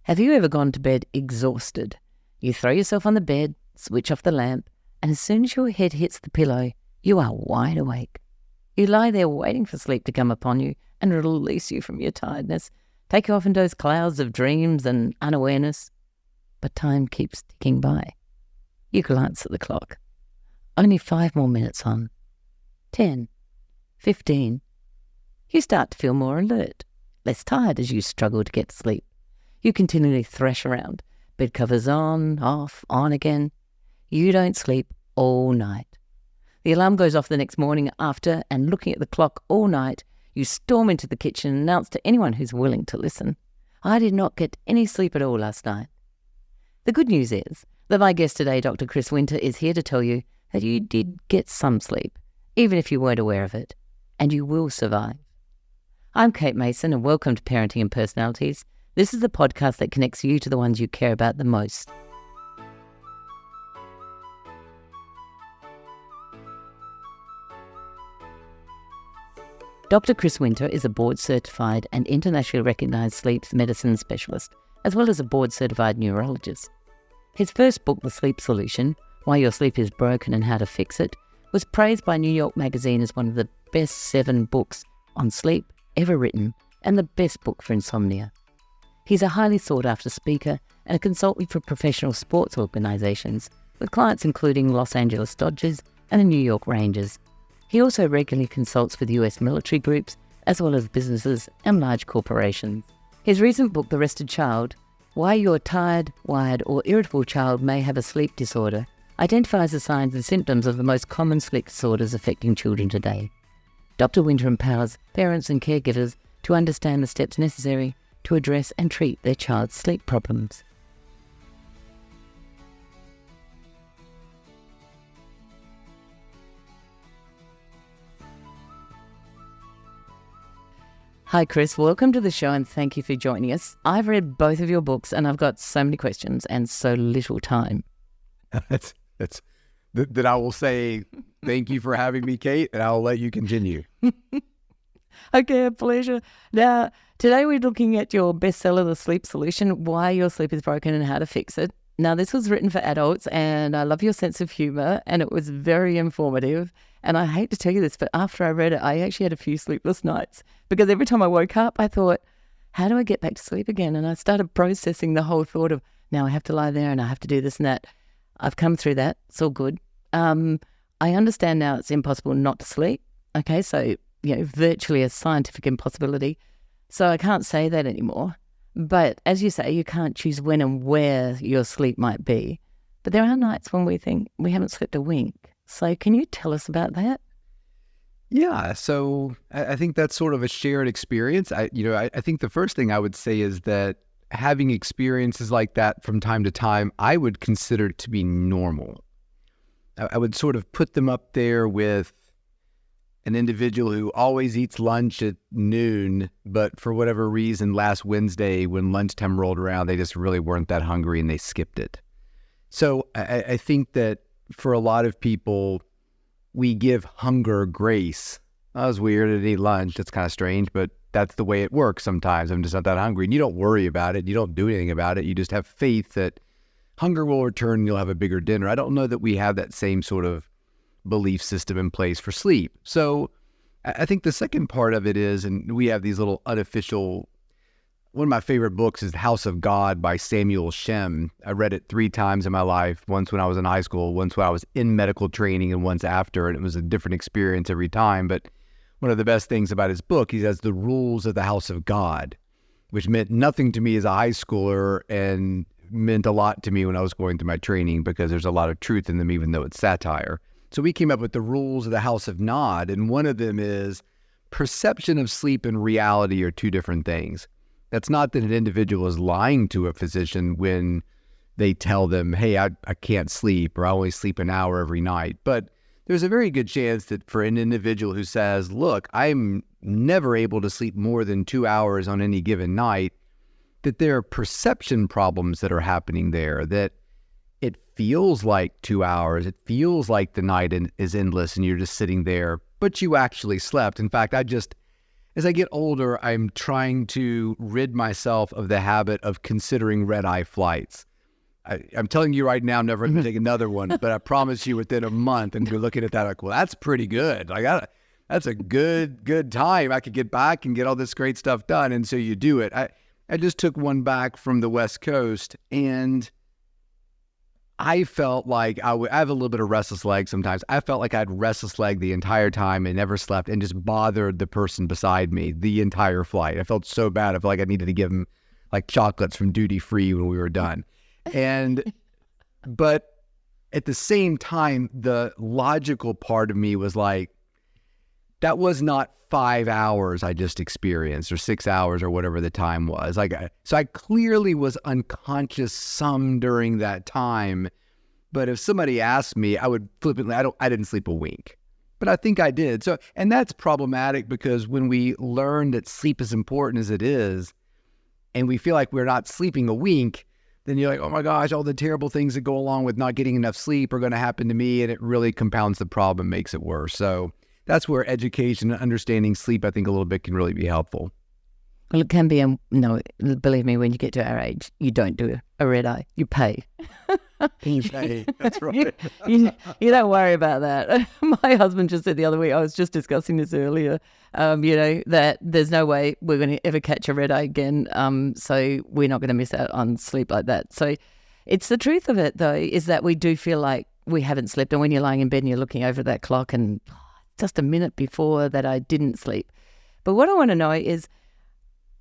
Have you ever gone to bed exhausted? You throw yourself on the bed, switch off the lamp, and as soon as your head hits the pillow, you are wide awake. You lie there waiting for sleep to come upon you and release you from your tiredness, take you off into those clouds of dreams and unawareness. But time keeps ticking by. You glance at the clock. Only 5 more minutes on. 10, 15. You start to feel more alert, less tired as you struggle to get to sleep. You continually thrash around, bed covers on, off, on again. You don't sleep all night. The alarm goes off the next morning after, and looking at the clock all night, you storm into the kitchen and announce to anyone who's willing to listen, "I did not get any sleep at all last night." The good news is that my guest today, Dr. Chris Winter, is here to tell you that you did get some sleep, even if you weren't aware of it, and you will survive. I'm Kate Mason, and welcome to Parenting and Personalities. This is the podcast that connects you to the ones you care about the most. Dr. Chris Winter is a board-certified and internationally recognised sleep medicine specialist, as well as a board-certified neurologist. His first book, The Sleep Solution, Why Your Sleep is Broken and How to Fix It, was praised by New York Magazine as one of the best 7 books on sleep ever written and the best book for insomnia. He's a highly sought-after speaker and a consultant for professional sports organisations, with clients including Los Angeles Dodgers and the New York Rangers. He also regularly consults with US military groups, as well as businesses and large corporations. His recent book, The Rested Child, Why Your Tired, Wired or Irritable Child May Have a Sleep Disorder, identifies the signs and symptoms of the most common sleep disorders affecting children today. Dr. Winter empowers parents and caregivers to understand the steps necessary to address and treat their child's sleep problems. Hi Chris, welcome to the show and thank you for joining us. I've read both of your books and I've got so many questions and so little time. That's that I will say thank you for having me, Kate, and I'll let you continue. Okay, a pleasure. Now, today we're looking at your bestseller, The Sleep Solution, Why Your Sleep is Broken and How to Fix It. Now, this was written for adults and I love your sense of humour and it was very informative. And I hate to tell you this, but after I read it, I actually had a few sleepless nights because every time I woke up, I thought, how do I get back to sleep again? And I started processing the whole thought of, now I have to lie there and I have to do this and that. I've come through that. It's all good. I understand now it's impossible not to sleep. Okay, so, virtually a scientific impossibility. So I can't say that anymore. But as you say, you can't choose when and where your sleep might be. But there are nights when we think we haven't slept a wink. So can you tell us about that? Yeah, so I think that's sort of a shared experience. I think the first thing I would say is that having experiences like that from time to time, I would consider to be normal. I would sort of put them up there with an individual who always eats lunch at noon, but for whatever reason, last Wednesday when lunchtime rolled around, they just really weren't that hungry and they skipped it. So I think that for a lot of people, we give hunger grace. That was weird, I didn't eat lunch. That's kind of strange, but that's the way it works sometimes. I'm just not that hungry. And you don't worry about it. You don't do anything about it. You just have faith that hunger will return and you'll have a bigger dinner. I don't know that we have that same sort of belief system in place for sleep. So I think the second part of it is, and we have these little unofficial, one of my favorite books is The House of God by Samuel Shem. I read it 3 times in my life, once when I was in high school, once when I was in medical training, and once after, and it was a different experience every time. But one of the best things about his book, he has the rules of the House of God, which meant nothing to me as a high schooler and meant a lot to me when I was going through my training because there's a lot of truth in them, even though it's satire. So we came up with the rules of the House of Nod, and one of them is perception of sleep and reality are 2 different things. That's not that an individual is lying to a physician when they tell them, hey, I can't sleep or I only sleep an hour every night. But there's a very good chance that for an individual who says, look, I'm never able to sleep more than 2 hours on any given night, that there are perception problems that are happening there, that it feels like 2 hours. It feels like the night is endless and you're just sitting there, but you actually slept. In fact, I just as I get older, I'm trying to rid myself of the habit of considering red-eye flights. I'm telling you right now, I'm never going to take another one, but I promise you within a month, and you're looking at that like, well, that's pretty good. That's a good time. I could get back and get all this great stuff done. And so you do it. I just took one back from the West Coast, and I felt like I have a little bit of restless leg sometimes. I felt like I had restless leg the entire time and never slept and just bothered the person beside me the entire flight. I felt so bad. I felt like I needed to give him like chocolates from duty free when we were done. But at the same time, the logical part of me was like, that was not 5 hours I just experienced, or 6 hours, or whatever the time was. So I clearly was unconscious some during that time. But if somebody asked me, I would flippantly, I didn't sleep a wink. But I think I did. So, and that's problematic, because when we learn that sleep is important as it is, and we feel like we're not sleeping a wink, then you're like, oh my gosh, all the terrible things that go along with not getting enough sleep are going to happen to me, and it really compounds the problem, makes it worse. So that's where education and understanding sleep, I think, a little bit can really be helpful. Well, it can be. No, believe me, when you get to our age, you don't do a red eye. You pay. You pay. That's right. you don't worry about that. My husband just said the other week, I was just discussing this earlier, that there's no way we're going to ever catch a red eye again. So we're not going to miss out on sleep like that. So it's the truth of it, though, is that we do feel like we haven't slept. And when you're lying in bed and you're looking over that clock and just a minute before that I didn't sleep. But what I want to know is,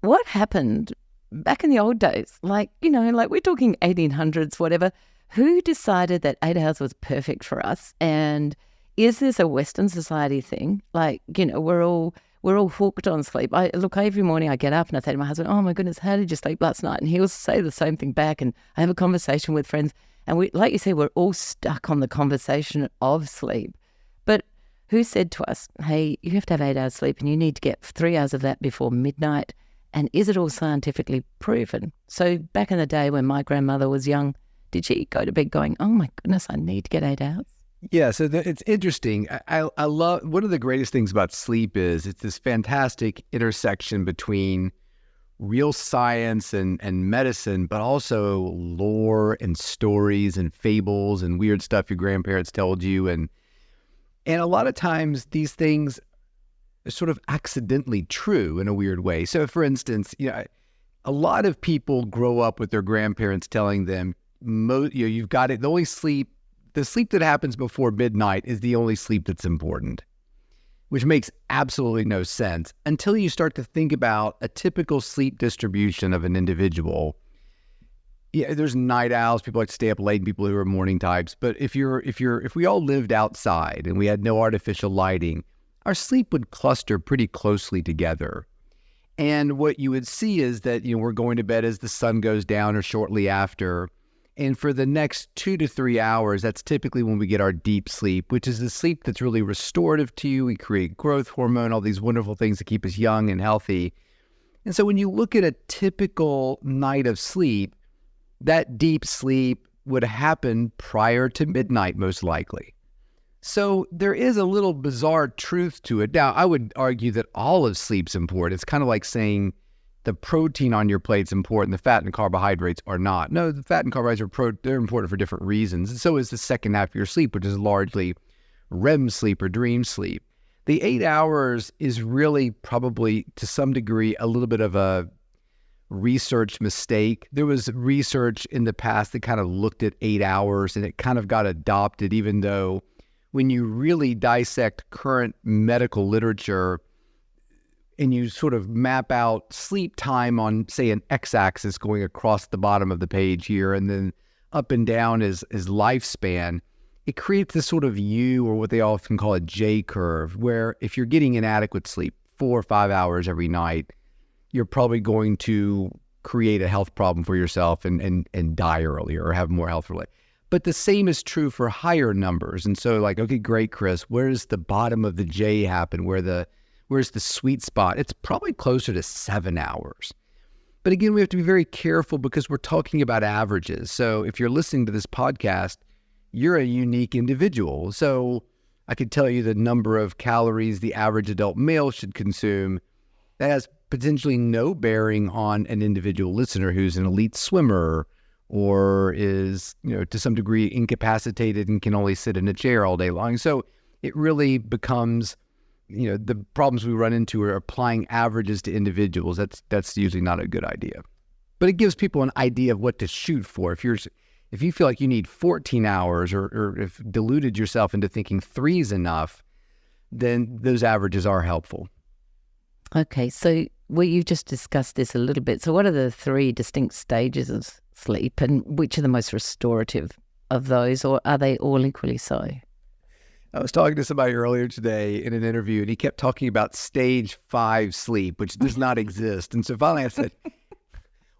what happened back in the old days? Like we're talking 1800s, whatever. Who decided that 8 hours was perfect for us? And is this a Western society thing? We're all hooked on sleep. Every morning I get up and I say to my husband, oh my goodness, how did you sleep last night? And he'll say the same thing back. And I have a conversation with friends. And we, like you said, we're all stuck on the conversation of sleep. But who said to us, hey, you have to have 8 hours sleep and you need to get 3 hours of that before midnight? And is it all scientifically proven? So back in the day when my grandmother was young, did she go to bed going, oh my goodness, I need to get 8 hours? Yeah, so it's interesting. I love, one of the greatest things about sleep is it's this fantastic intersection between real science and medicine, but also lore and stories and fables and weird stuff your grandparents told you. And a lot of times these things are sort of accidentally true in a weird way. So for instance, a lot of people grow up with their grandparents telling them, you've got it. The sleep that happens before midnight is the only sleep that's important, which makes absolutely no sense until you start to think about a typical sleep distribution of an individual. Yeah, there's night owls, people like to stay up late, and people who are morning types. But if we all lived outside and we had no artificial lighting, our sleep would cluster pretty closely together. And what you would see is that, we're going to bed as the sun goes down or shortly after. And for the next 2 to 3 hours, that's typically when we get our deep sleep, which is the sleep that's really restorative to you. We create growth hormone, all these wonderful things that keep us young and healthy. And so when you look at a typical night of sleep, that deep sleep would happen prior to midnight, most likely. So there is a little bizarre truth to it. Now, I would argue that all of sleep's important. It's kind of like saying the protein on your plate's important, the fat and carbohydrates are not. No, the fat and carbohydrates they're important for different reasons. And so is the second half of your sleep, which is largely REM sleep or dream sleep. The 8 hours is really probably, to some degree, a little bit of a research mistake. There was research in the past that kind of looked at 8 hours, and it kind of got adopted, even though when you really dissect current medical literature and you sort of map out sleep time on, say, an x-axis going across the bottom of the page here, and then up and down is lifespan, it creates this sort of U, or what they often call a J curve, where if you're getting inadequate sleep 4 or 5 hours every night, you're probably going to create a health problem for yourself and die earlier or have more health related. But the same is true for higher numbers. And so okay, great, Chris, where's the bottom of the J happen? Where's the sweet spot? It's probably closer to 7 hours. But again, we have to be very careful because we're talking about averages. So if you're listening to this podcast, you're a unique individual. So I could tell you the number of calories the average adult male should consume, That has potentially no bearing on an individual listener who's an elite swimmer or is, to some degree incapacitated and can only sit in a chair all day long. So it really becomes, the problems we run into are applying averages to individuals. That's usually not a good idea. But it gives people an idea of what to shoot for. If you feel like you need 14 hours or if deluded yourself into thinking 3 is enough, then those averages are helpful. Okay, so you've just discussed this a little bit. So what are the 3 distinct stages of sleep, and which are the most restorative of those, or are they all equally so? I was talking to somebody earlier today in an interview, and he kept talking about stage 5 sleep, which does not exist. And so finally I said,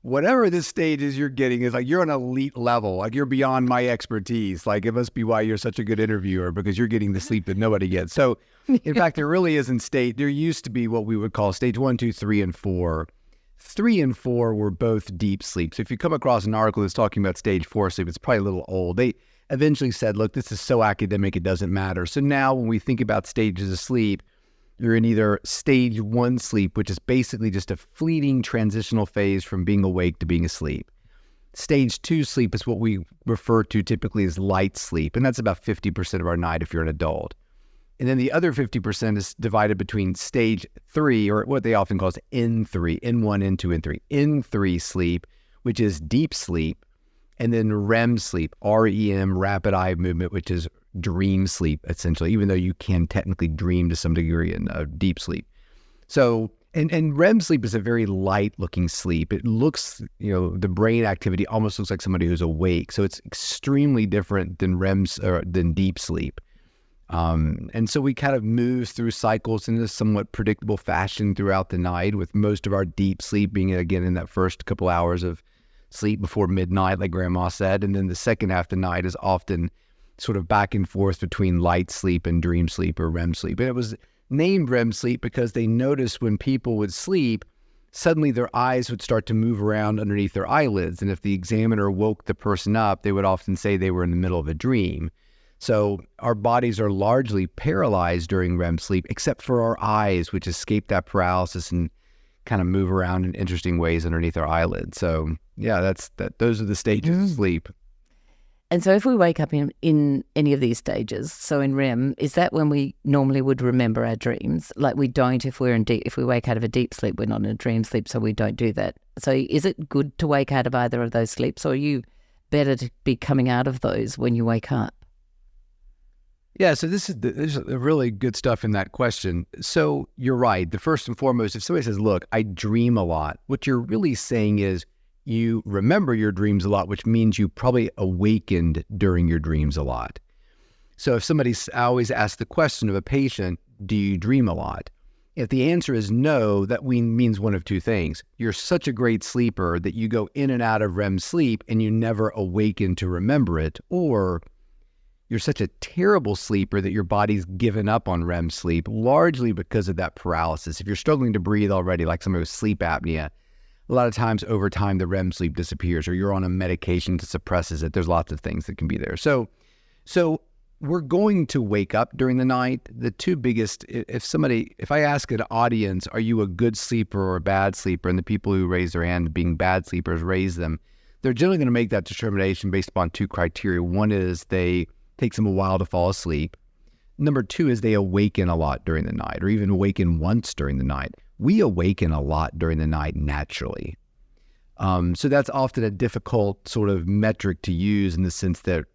whatever this stage is you're getting is like you're on an elite level, like you're beyond my expertise. Like it must be why you're such a good interviewer, because you're getting the sleep that nobody gets. So in fact, there really isn't there used to be what we would call stage 1, 2, 3, and 4. 3 and 4 were both deep sleep. So if you come across an article that's talking about stage 4 sleep, it's probably a little old. They eventually said, look, this is so academic, it doesn't matter. So now when we think about stages of sleep, you're in either stage 1 sleep, which is basically just a fleeting transitional phase from being awake to being asleep. Stage 2 sleep is what we refer to typically as light sleep, and that's about 50% of our night if you're an adult. And then the other 50% is divided between stage 3, or what they often call is N3, N1, N2, N3. N3 sleep, which is deep sleep, and then REM sleep, REM, rapid eye movement, which is dream sleep, essentially, even though you can technically dream to some degree in deep sleep. So, and REM sleep is a very light-looking sleep. It looks, the brain activity almost looks like somebody who's awake. So it's extremely different than than deep sleep. And so we kind of move through cycles in a somewhat predictable fashion throughout the night, with most of our deep sleep being, again, in that first couple hours of sleep before midnight, like Grandma said. And then the second half of the night is often sort of back and forth between light sleep and dream sleep or REM sleep. And it was named REM sleep because they noticed when people would sleep, suddenly their eyes would start to move around underneath their eyelids. And if the examiner woke the person up, they would often say they were in the middle of a dream. So our bodies are largely paralyzed during REM sleep, except for our eyes, which escape that paralysis and kind of move around in interesting ways underneath our eyelids. So yeah, those are the stages of sleep. And so if we wake up in any of these stages, so in REM, is that when we normally would remember our dreams? Like we don't if we wake out of a deep sleep, we're not in a dream sleep, so we don't do that. So is it good to wake out of either of those sleeps, or are you better to be coming out of those when you wake up? Yeah, so there's really good stuff in that question. So you're right. The first and foremost, if somebody says, look, I dream a lot, what you're really saying is you remember your dreams a lot, which means you probably awakened during your dreams a lot. So if I always ask the question of a patient, do you dream a lot? If the answer is no, that means one of two things. You're such a great sleeper that you go in and out of REM sleep and you never awaken to remember it, or you're such a terrible sleeper that your body's given up on REM sleep, largely because of that paralysis. If you're struggling to breathe already, like somebody with sleep apnea, a lot of times over time the REM sleep disappears, or you're on a medication that suppresses it. There's lots of things that can be there. So we're going to wake up during the night. The two biggest, if I ask an audience, are you a good sleeper or a bad sleeper? And the people who raise their hand being bad sleepers raise them. They're generally going to make that determination based upon two criteria. One is takes them a while to fall asleep. Number two is they awaken a lot during the night, or even awaken once during the night. We awaken a lot during the night naturally. So that's often a difficult sort of metric to use, in the sense that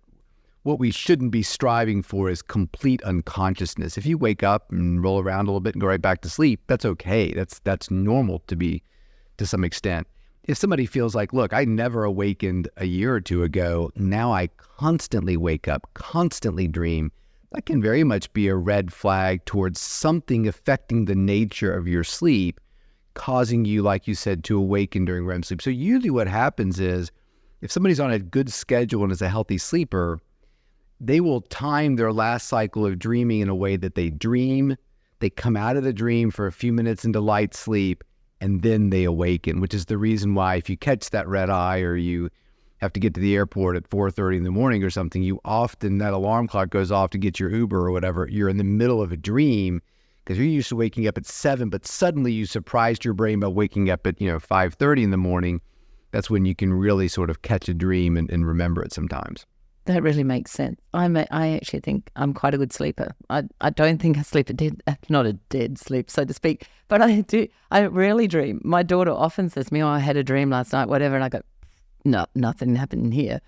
what we shouldn't be striving for is complete unconsciousness. If you wake up and roll around a little bit and go right back to sleep, that's okay. That's normal to some extent. If somebody feels like, look, I never awakened a year or two ago, now I constantly wake up, constantly dream, that can very much be a red flag towards something affecting the nature of your sleep, causing you, like you said, to awaken during REM sleep. So usually what happens is, if somebody's on a good schedule and is a healthy sleeper, they will time their last cycle of dreaming in a way that they dream, they come out of the dream for a few minutes into light sleep, and then they awaken, which is the reason why if you catch that red eye, or you have to get to the airport at 4:30 in the morning or something, that alarm clock goes off to get your Uber or whatever, you're in the middle of a dream, because you're used to waking up at 7, but suddenly you surprised your brain by waking up at 5:30 in the morning. That's when you can really sort of catch a dream and remember it sometimes. That really makes sense. I actually think I'm quite a good sleeper. I don't think I sleep not a dead sleep, so to speak, but I do. I rarely dream. My daughter often says to me, "Oh, I had a dream last night," whatever, and I go, "No, nothing happened here,"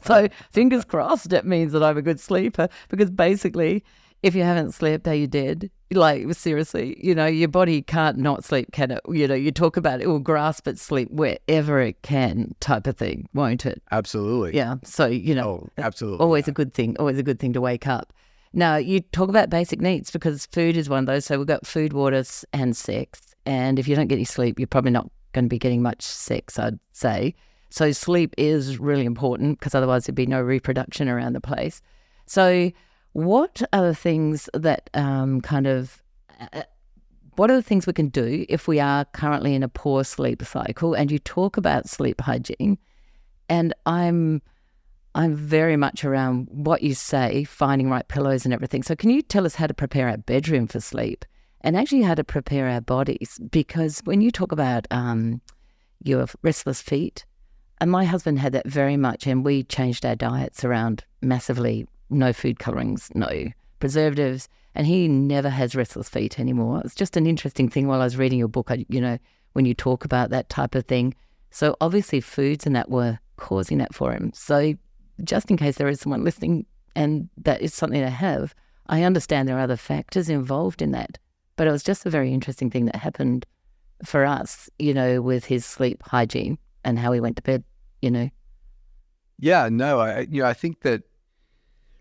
So fingers crossed it means that I'm a good sleeper, because basically, if you haven't slept, are you dead? Like, seriously, your body can't not sleep, can it? You talk about it will grasp at sleep wherever it can, type of thing, won't it? Absolutely. Yeah. So, Oh, absolutely. always a good thing, to wake up. Now, you talk about basic needs, because food is one of those. So we've got food, water, and sex. And if you don't get any sleep, you're probably not going to be getting much sex, I'd say. So sleep is really important, because otherwise there'd be no reproduction around the place. So what are the things that what are the things we can do if we are currently in a poor sleep cycle? And you talk about sleep hygiene, and I'm very much around what you say, finding right pillows and everything. So can you tell us how to prepare our bedroom for sleep, and actually how to prepare our bodies? Because when you talk about your restless feet, and my husband had that very much, and we changed our diets around massively. No food colorings, no preservatives, and he never has restless feet anymore. It's just an interesting thing while I was reading your book, when you talk about that type of thing. So obviously foods and that were causing that for him. So just in case there is someone listening and that is something they have, I understand there are other factors involved in that. But it was just a very interesting thing that happened for us, with his sleep hygiene and how he went to bed, Yeah, no, I think that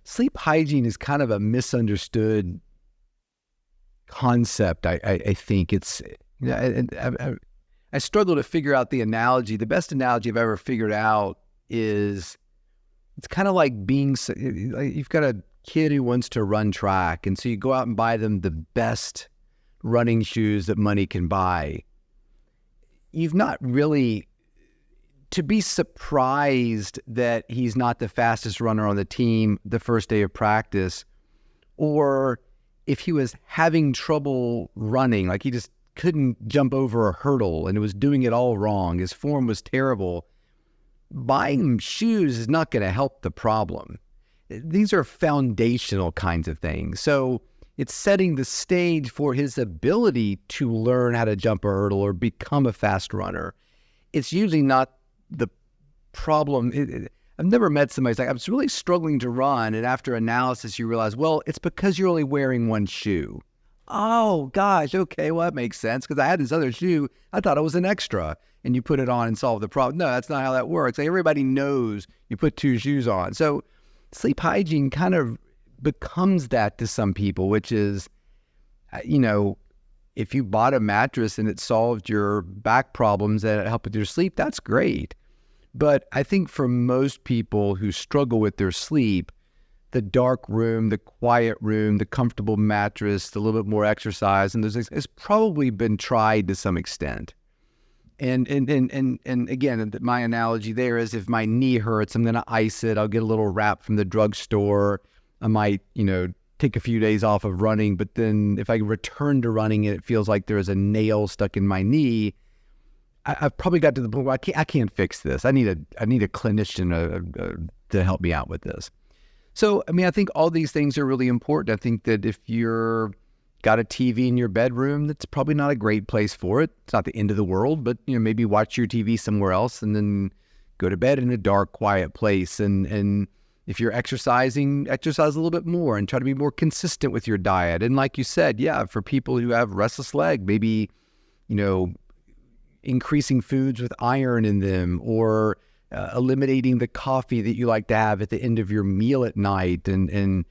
sleep hygiene is kind of a misunderstood concept. I think it's, I struggle to figure out the analogy. The best analogy I've ever figured out is it's kind of like you've got a kid who wants to run track, and so you go out and buy them the best running shoes that money can buy. You've not really, to be surprised that he's not the fastest runner on the team the first day of practice, or if he was having trouble running, like he just couldn't jump over a hurdle and was doing it all wrong, his form was terrible, buying him shoes is not going to help the problem. These are foundational kinds of things. So it's setting the stage for his ability to learn how to jump a hurdle or become a fast runner. It's usually not the problem. I've never met somebody who's like, I was really struggling to run, and after analysis you realize, well, it's because you're only wearing one shoe. Oh gosh, okay, well that makes sense, because I had this other shoe, I thought it was an extra, and you put it on and solve the problem. No, that's not how that works. Like, everybody knows you put two shoes on. So sleep hygiene kind of becomes that to some people, which is, if you bought a mattress and it solved your back problems and it helped with your sleep, that's great. But I think for most people who struggle with their sleep, the dark room, the quiet room, the comfortable mattress, the little bit more exercise, and it's probably been tried to some extent. And again, my analogy there is, if my knee hurts, I'm going to ice it. I'll get a little wrap from the drugstore. I might, take a few days off of running, but then if I return to running and it feels like there's a nail stuck in my knee, I've probably got to the point where I can't fix this. I need a clinician to help me out with this. So, I think all these things are really important. I think that if you're got a TV in your bedroom, that's probably not a great place for it. It's not the end of the world, but maybe watch your TV somewhere else and then go to bed in a dark, quiet place. And if you're exercising, exercise a little bit more and try to be more consistent with your diet. And like you said, yeah, for people who have restless leg, maybe, increasing foods with iron in them, or eliminating the coffee that you like to have at the end of your meal at night. And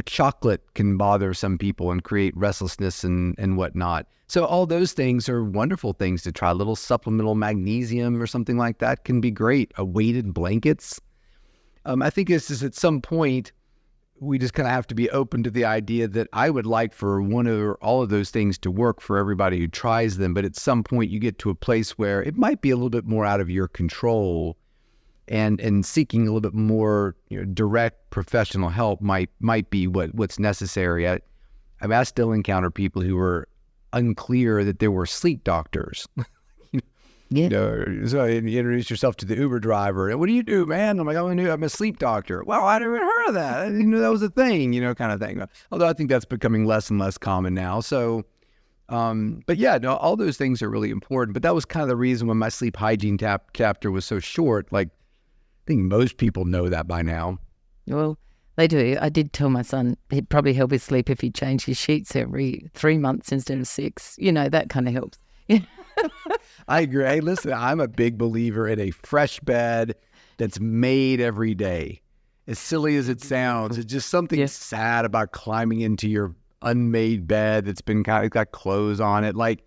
chocolate can bother some people and create restlessness and whatnot. So all those things are wonderful things to try. A little supplemental magnesium or something like that can be great. Weighted blankets. I think it's just at some point, we just kind of have to be open to the idea that I would like for one or all of those things to work for everybody who tries them. But at some point you get to a place where it might be a little bit more out of your control, and seeking a little bit more direct professional help might be what's necessary. I still encounter people who are unclear that there were sleep doctors. Yeah. So you introduce yourself to the Uber driver. What do you do, man? I'm like, oh, I'm a sleep doctor. Well, I never heard of that. I didn't know that was a thing, kind of thing. Although I think that's becoming less and less common now. So, but yeah, no, all those things are really important. But that was kind of the reason when my sleep hygiene chapter was so short. Like, I think most people know that by now. Well, they do. I did tell my son he'd probably help his sleep if he changed his sheets every 3 months instead of 6. That kind of helps. I agree. Hey, listen, I'm a big believer in a fresh bed that's made every day. As silly as it sounds, it's just something sad about climbing into your unmade bed that's been got clothes on it. Like,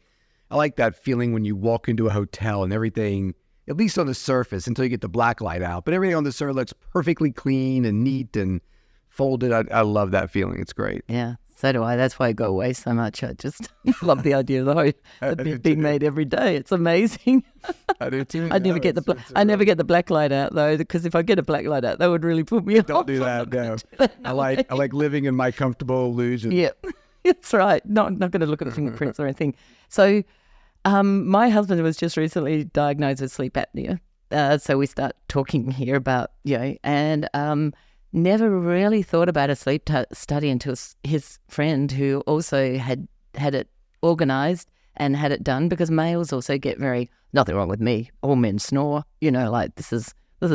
I like that feeling when you walk into a hotel and everything, at least on the surface, until you get the black light out, but everything on the surface looks perfectly clean and neat and folded. I love that feeling. It's great. Yeah. So do I. That's why I go away so much. I just love the idea of the bed being made every day. It's amazing. I do too. I never get the black light out though, because if I get a black light out, that would really put me off. Don't do that. No. I like living in my comfortable illusion. Yeah, that's right. Not going to look at the fingerprints or anything. So, my husband was just recently diagnosed with sleep apnea. So we start talking here about and never really thought about a sleep study until his friend, who also had it organised and had it done, because males also get nothing wrong with me, all men snore, like this is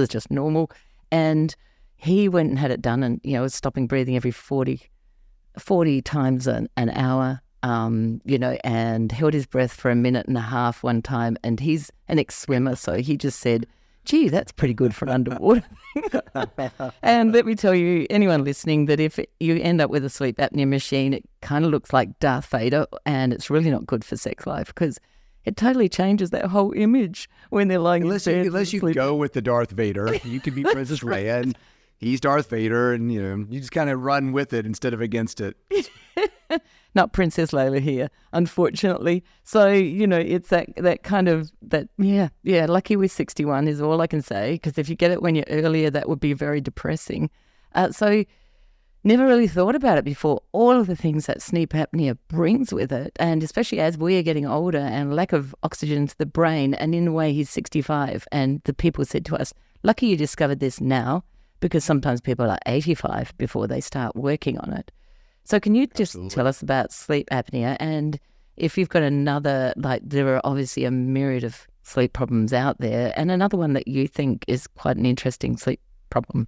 just normal. And he went and had it done and, was stopping breathing every 40 times an hour, and held his breath for a minute and a half one time. And he's an ex-swimmer, so he just said, gee, that's pretty good for underwater. And let me tell you, anyone listening, that if you end up with a sleep apnea machine, it kind of looks like Darth Vader, and it's really not good for sex life because it totally changes that whole image when they're lying unless you go with the Darth Vader. You could be Princess Leia, and he's Darth Vader, and you just kind of run with it instead of against it. Not Princess Leia here, unfortunately. So, it's that kind of, lucky we're 61 is all I can say, because if you get it when you're earlier, that would be very depressing. So never really thought about it before, all of the things that sleep apnea brings with it, and especially as we are getting older and lack of oxygen to the brain, and in a way he's 65, and the people said to us, lucky you discovered this now, because sometimes people are 85 before they start working on it. So can you just tell us about sleep apnea, and if you've got another, there are obviously a myriad of sleep problems out there, and another one that you think is quite an interesting sleep problem?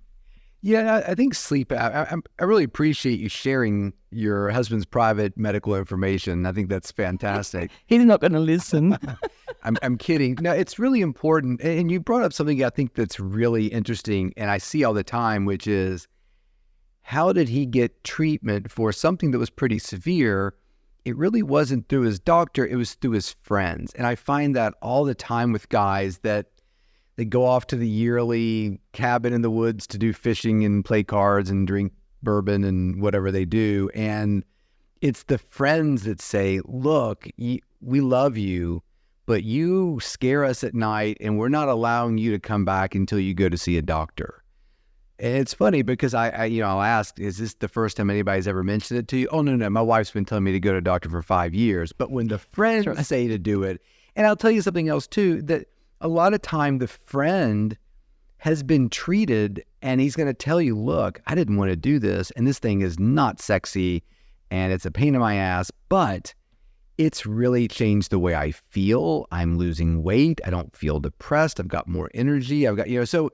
Yeah, I think sleep, I really appreciate you sharing your husband's private medical information. I think that's fantastic. He's not going to listen. I'm kidding. No, it's really important. And you brought up something I think that's really interesting, and I see all the time, which is, how did he get treatment for something that was pretty severe? It really wasn't through his doctor, it was through his friends. And I find that all the time with guys that they go off to the yearly cabin in the woods to do fishing and play cards and drink bourbon and whatever they do. And it's the friends that say, look, we love you, but you scare us at night and we're not allowing you to come back until you go to see a doctor. And it's funny because I'll ask, is this the first time anybody's ever mentioned it to you? Oh, no, my wife's been telling me to go to a doctor for 5 years. But when the friends say to do it, and I'll tell you something else too, that a lot of time the friend has been treated and he's going to tell you, look, I didn't want to do this, and this thing is not sexy and it's a pain in my ass, but it's really changed the way I feel. I'm losing weight. I don't feel depressed. I've got more energy. I've got, so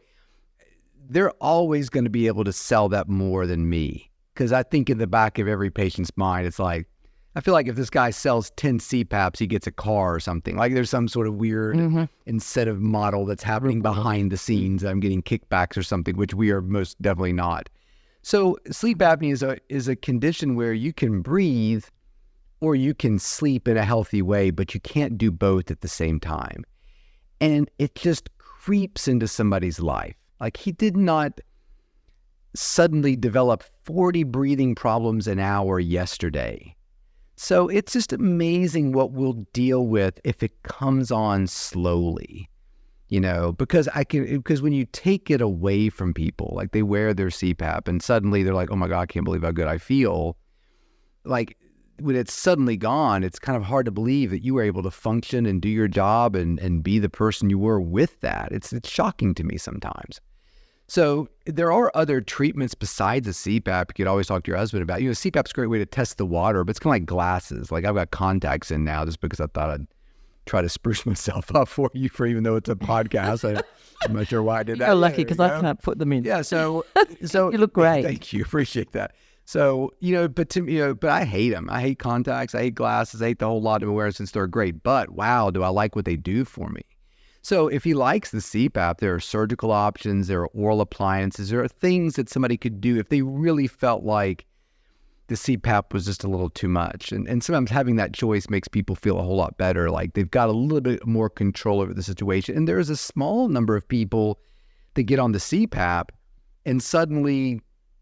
they're always going to be able to sell that more than me. Because I think in the back of every patient's mind, it's like, I feel like if this guy sells 10 CPAPs, he gets a car or something. Like there's some sort of weird incentive model that's happening behind the scenes. I'm getting kickbacks or something, which we are most definitely not. So sleep apnea is a condition where you can breathe or you can sleep in a healthy way, but you can't do both at the same time. And it just creeps into somebody's life. Like he did not suddenly develop 40 breathing problems an hour yesterday. So it's just amazing what we'll deal with if it comes on slowly, because when you take it away from people, like they wear their CPAP and suddenly they're like, oh my God, I can't believe how good I feel. Like when it's suddenly gone, it's kind of hard to believe that you were able to function and do your job and be the person you were with that. It's shocking to me sometimes. So there are other treatments besides the CPAP you could always talk to your husband about. CPAP's a great way to test the water, but it's kind of like glasses. Like I've got contacts in now just because I thought I'd try to spruce myself up for you, for even though it's a podcast. I'm not sure why I did that. You're lucky because I can't put them in. Yeah, so you look great. Thank you, appreciate that. So but I hate them. I hate contacts. I hate glasses. I hate the whole lot of awareness since they're great. But wow, do I like what they do for me? So if he likes the CPAP, there are surgical options, there are oral appliances, there are things that somebody could do if they really felt like the CPAP was just a little too much. And sometimes having that choice makes people feel a whole lot better, like they've got a little bit more control over the situation. And there's a small number of people that get on the CPAP and suddenly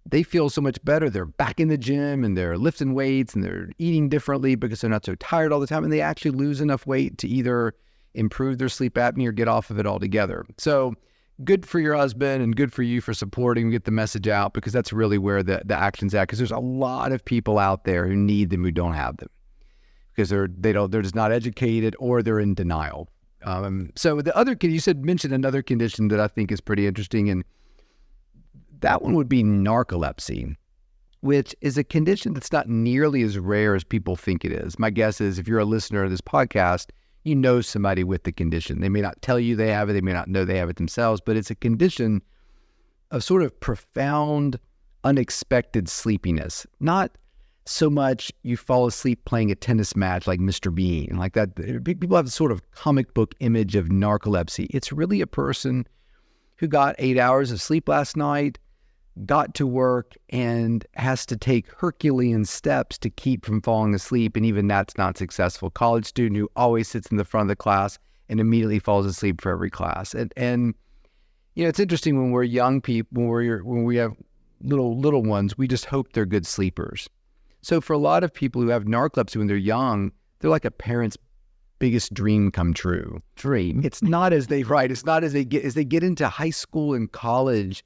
they feel so much better. They're back in the gym and they're lifting weights and they're eating differently because they're not so tired all the time. And they actually lose enough weight to either improve their sleep apnea or get off of it altogether. So good for your husband and good for you for supporting, get the message out, because that's really where the action's at. Because there's a lot of people out there who need them who don't have them because they're just not educated or they're in denial. So the other you mentioned another condition that I think is pretty interesting, and that one would be narcolepsy, which is a condition that's not nearly as rare as people think it is. My guess is if you're a listener of this podcast, you know somebody with the condition. They may not tell you they have it. They may not know they have it themselves, but it's a condition of sort of profound, unexpected sleepiness. Not so much you fall asleep playing a tennis match like Mr. Bean, like that. People have a sort of comic book image of narcolepsy. It's really a person who got 8 hours of sleep last night, got to work, and has to take Herculean steps to keep from falling asleep, and even that's not successful. College student who always sits in the front of the class and immediately falls asleep for every class. And it's interesting when we're young people, when we have little ones, we just hope they're good sleepers. So for a lot of people who have narcolepsy when they're young, they're like a parent's biggest dream come true. It's not as they get into high school and college,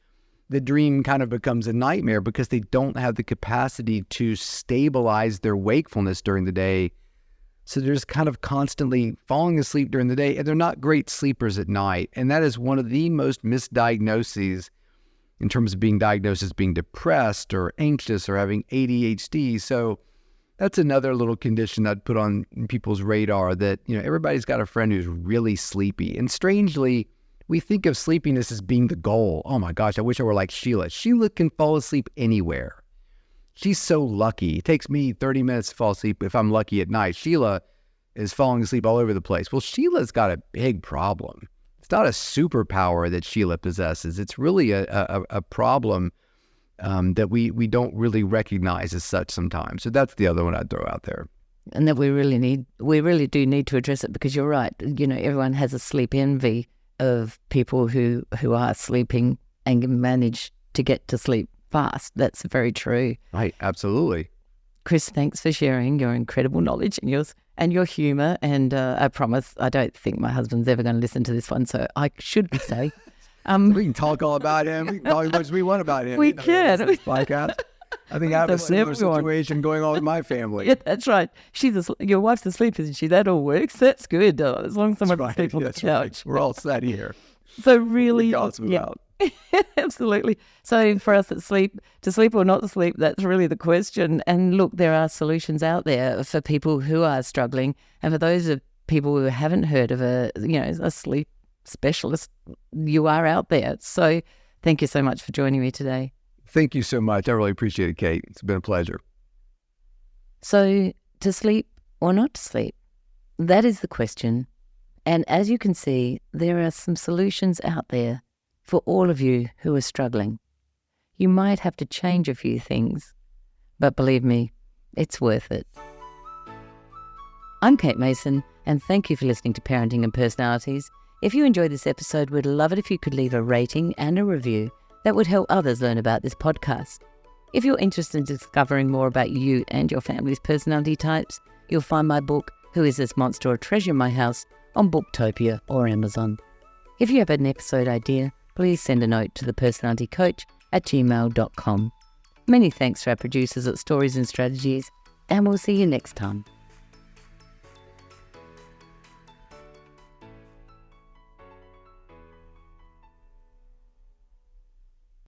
the dream kind of becomes a nightmare because they don't have the capacity to stabilize their wakefulness during the day. So they're just kind of constantly falling asleep during the day, and they're not great sleepers at night. And that is one of the most misdiagnoses in terms of being diagnosed as being depressed or anxious or having ADHD. So that's another little condition I'd put on people's radar, that, everybody's got a friend who's really sleepy. And strangely, we think of sleepiness as being the goal. Oh my gosh, I wish I were like Sheila. Sheila can fall asleep anywhere. She's so lucky. It takes me 30 minutes to fall asleep if I'm lucky at night. Sheila is falling asleep all over the place. Well, Sheila's got a big problem. It's not a superpower that Sheila possesses. It's really a problem that we don't really recognize as such sometimes. So that's the other one I'd throw out there. And that we really do need to address it, because you're right. Everyone has a sleep envy of people who are sleeping and can manage to get to sleep fast. That's very true. Right, absolutely. Chris, thanks for sharing your incredible knowledge and your humour. And I promise I don't think my husband's ever going to listen to this one, so I should say. We can talk all about him. We can talk as much as we want about him. We can. This podcast. I think I have a similar situation going on with my family. Yeah, that's right. Your wife's asleep, isn't she? That all works. That's good. As long as someone's asleep on the couch. Right. We're all set here. So really, absolutely. So for us to sleep or not to sleep, that's really the question. And look, there are solutions out there for people who are struggling, and for those of people who haven't heard of a sleep specialist, you are out there. So thank you so much for joining me today. Thank you so much. I really appreciate it, Kate. It's been a pleasure. So, to sleep or not to sleep? That is the question. And as you can see, there are some solutions out there for all of you who are struggling. You might have to change a few things, but believe me, it's worth it. I'm Kate Mason, and thank you for listening to Parenting and Personalities. If you enjoyed this episode, we'd love it if you could leave a rating and a review. That would help others learn about this podcast. If you're interested in discovering more about you and your family's personality types, you'll find my book, Who Is This Monster or Treasure in My House, on Booktopia or Amazon. If you have an episode idea, please send a note to thepersonalitycoach@gmail.com. Many thanks to our producers at Stories and Strategies, and we'll see you next time.